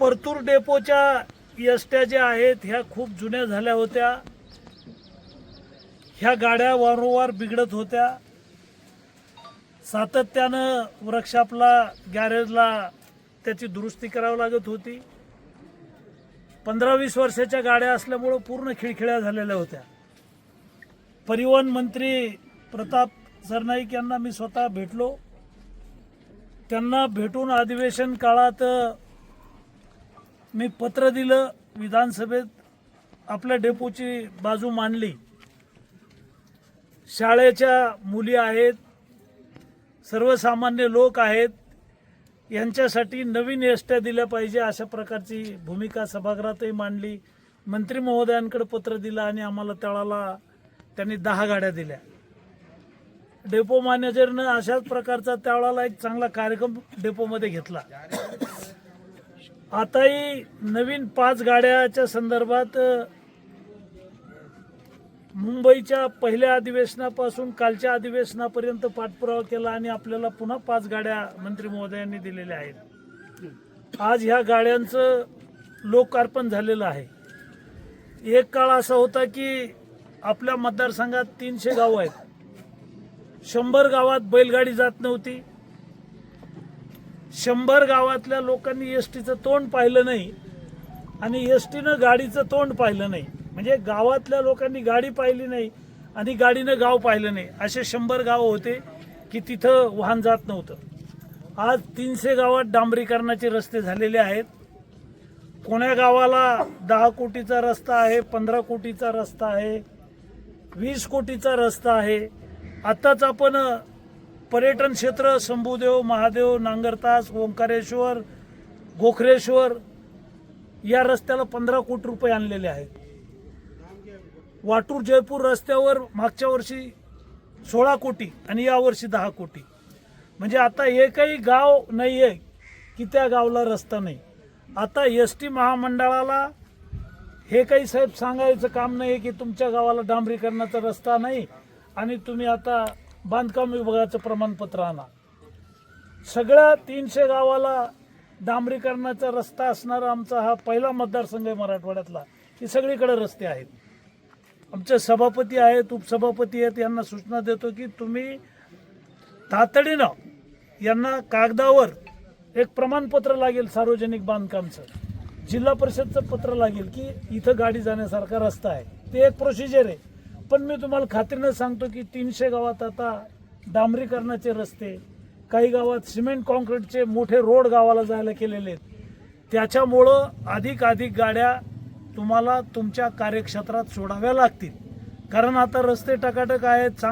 परतूर डेपोच्या एसट्या ज्या आहेत ह्या खूप जुन्या झाल्या होत्या. ह्या गाड्या वारंवार बिघडत होत्या. सातत्यानं वर्कशॉपला गॅरेजला त्याची दुरुस्ती करावी लागत होती. 15-20 वर्षाच्या गाड्या असल्यामुळं पूर्ण खिळखिळ्या झालेल्या होत्या. परिवहन मंत्री प्रताप सरनाईक यांना मी स्वतः भेटलो. त्यांना भेटून अधिवेशन काळात मी पत्र दिलं, विधानसभेत आपल्या डेपोची बाजू मांडली. शाळेच्या मुली आहेत, सर्वसामान्य लोक आहेत, यांच्यासाठी नवीन एसट्या दिल्या पाहिजे अशा प्रकारची भूमिका सभागृहातही मांडली. मंत्री महोदयांकडे पत्र दिलं आणि आम्हाला त्यावेळेला त्यांनी 10 गाड्या दिल्या. डेपो मॅनेजरनं अशाच प्रकारचा त्यावेळेला एक चांगला कार्यक्रम डेपोमध्ये घेतला. आताही नवीन 5 गाड्याच्या संदर्भात मुंबईच्या पहिल्या अधिवेशनापासून कालच्या अधिवेशनापर्यंत पाठपुरावा केला आणि आपल्याला पुन्हा 5 गाड्या मंत्री महोदयांनी दिलेल्या आहेत. आज ह्या गाड्यांचं लोकार्पण झालेलं आहे. एक काळ असा होता की आपल्या मतदारसंघात 300 गावं आहेत. 100 गावात बैलगाडी जात नव्हती. 100 गावातल्या लोकांनी एसटीचं तोंड पाहिलं नाही आणि एसटीनं गाडीचं तोंड पाहिलं नाही. म्हणजे गावातल्या लोकांनी गाडी पाहिली नाही आणि गाडीनं गाव पाहिलं नाही. असे 100 गावं होते की तिथं वाहन जात नव्हतं. आज 300 गावात डांबरीकरणाचे रस्ते झालेले आहेत. कोण्या गावाला 10 कोटीचा रस्ता आहे, 15 कोटीचा रस्ता आहे, 20 कोटीचा रस्ता आहे. आत्ताच आपण पर्यटन क्षेत्र शंभूदेव, महादेव, नांगरतास, ओंकारेश्वर, गोखरेश्वर या रस्त्याला 15 कोटी रुपये आणलेले आहेत. वाटूर जयपूर रस्त्यावर मागच्या वर्षी 16 कोटी आणि यावर्षी 10 कोटी. म्हणजे आता एकही गाव नाही आहे की त्या गावाला रस्ता नाही. आता एसटी महामंडळाला हे काही साहेब सांगायचं काम नाही की तुमच्या गावाला डांबरीकरणाचा रस्ता नाही आणि तुम्ही आता बांधकाम विभागाचं प्रमाणपत्र आणा. सगळ्या 300 गावाला डांबरीकरणाचा रस्ता असणारा आमचा हा पहिला मतदारसंघ आहे मराठवाड्यातला की सगळीकडे रस्ते आहेत. आमचे सभापती आहेत, उपसभापती आहेत, यांना सूचना देतो की तुम्ही तातडीनं यांना कागदावर एक प्रमाणपत्र लागेल सार्वजनिक बांधकामचं, जिल्हा परिषदचं पत्र लागेल की इथं गाडी जाण्यासारखा रस्ता आहे. ते एक प्रोसिजर आहे. पण मी तुम्हाला खात्रीनं सांगतो की 300 गावात आता डांबरीकरणाचे रस्ते, काही गावात सिमेंट कॉन्क्रीटचे मोठे रोड गावाला जायला केलेले आहेत. त्याच्यामुळं अधिक गाड्या तुम्हाला तुमच्या कार्यक्षेत्रात सोडाव्या लागतील. कारण आता रस्ते टकाटक आहेत.